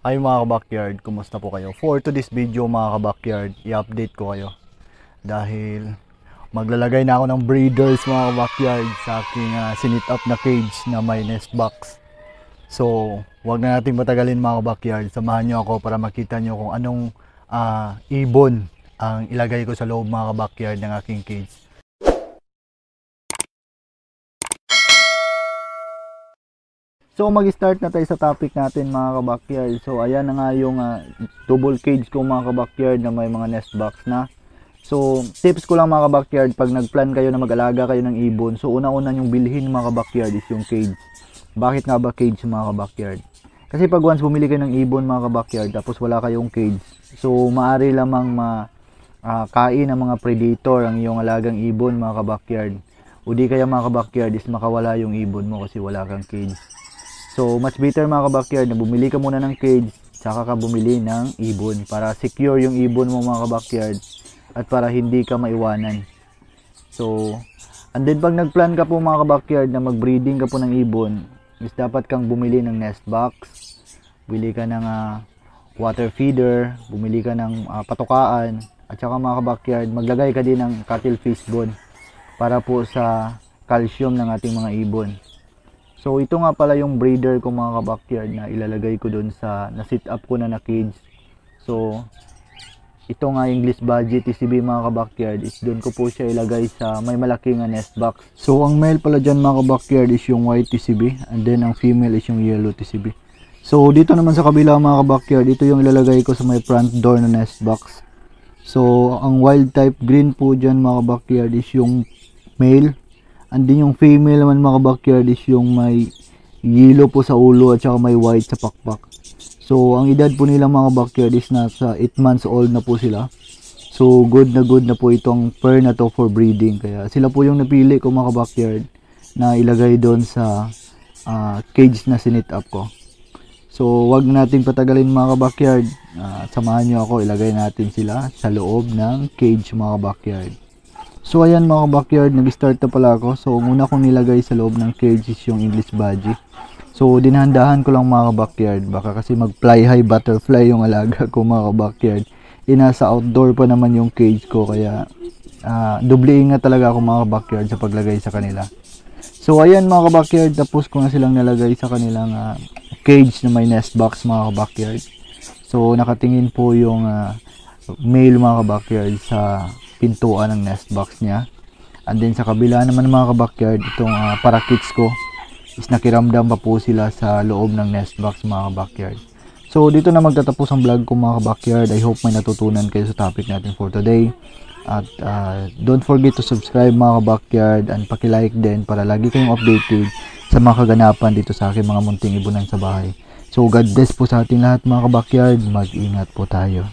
Ay mga ka-backyard, kumusta po kayo? For today's video mga ka-backyard, i-update ko kayo. Dahil maglalagay na ako ng breeders mga ka-backyard sa aking sinit up na cage na may nest box. So, wag na natin patagalin mga ka-backyard. Samahan nyo ako para makita nyo kung anong ibon ang ilagay ko sa loob mga ka-backyard ng aking cage. So mag-start na tayo sa topic natin mga ka-backyard. So ayan na nga yung double cage ko mga ka-backyard na may mga nest box na. So tips ko lang mga ka-backyard, pag nagplan kayo na mag-alaga kayo ng ibon, so una-una yung bilhin mga ka-backyard is yung cage. Bakit nga ba cage mga ka-backyard? Kasi pag once bumili kayo ng ibon mga ka-backyard tapos wala kayong cage, so maaari lamang kain ng mga predator ang iyong alagang ibon mga ka-backyard. O di kaya mga ka-backyard is makawala yung ibon mo kasi wala kang cage. So, much better mga ka-backyard na bumili ka muna ng cage, saka ka bumili ng ibon para secure yung ibon mo mga ka-backyard at para hindi ka maiwanan. So, and then pag nagplan ka po mga ka-backyard na mag-breeding ka po ng ibon, is dapat kang bumili ng nest box, bumili ka ng water feeder, bumili ka ng patukaan, at saka mga ka-backyard, maglagay ka din ng cuttlefish bone para po sa calcium ng ating mga ibon. So ito nga pala yung breeder ko mga ka-backyard na ilalagay ko doon sa na-sit up ko na cage. So ito nga English Badgie TCB mga ka-backyard is doon ko po siya ilagay sa may malaking nest box. So ang male pala dyan mga ka-backyard is yung white TCB and then ang female is yung yellow TCB. So dito naman sa kabila mga ka-backyard, ito yung ilalagay ko sa may front door na nest box. So ang wild type green po dyan mga ka-backyard is yung male. And din yung female naman mga ka-backyard is yung may yellow po sa ulo at saka may white sa pakpak. So ang edad po nila mga ka-backyard is nasa 8 months old na po sila. So good na po itong pair na to for breeding. Kaya sila po yung napili ko mga ka-backyard na ilagay doon sa cage na sinit up ko. So wag nating patagalin mga ka-backyard. Samahan nyo ako, ilagay natin sila sa loob ng cage mga ka-backyard. So ayan mga ka-backyard, nag-start na pala ako. So muna kong nilagay sa loob ng cage is yung English Badgie. So dinahandahan ko lang mga ka-backyard, baka kasi mag-fly high butterfly yung alaga ko mga ka-backyard. Nasa outdoor pa naman yung cage ko, kaya doble ingat talaga ako mga ka-backyard sa paglagay sa kanila. So ayan mga ka-backyard, tapos ko na silang nalagay sa kanilang cage na may nest box mga ka-backyard. So nakatingin po yung male mga ka-backyard sa pintuan ng nest box niya. And then sa kabila naman mga ka-backyard, itong parakeets ko is nakiramdam pa po sila sa loob ng nest box mga ka-backyard. So dito na magtatapos ang vlog ko mga ka-backyard. I hope may natutunan kayo sa topic natin for today. At don't forget to subscribe mga ka-backyard and paki-like din para lagi kayong updated sa mga kaganapan dito sa aking mga munting ibunan sa bahay. So God bless po sa ating lahat mga ka-backyard. Mag-ingat po tayo.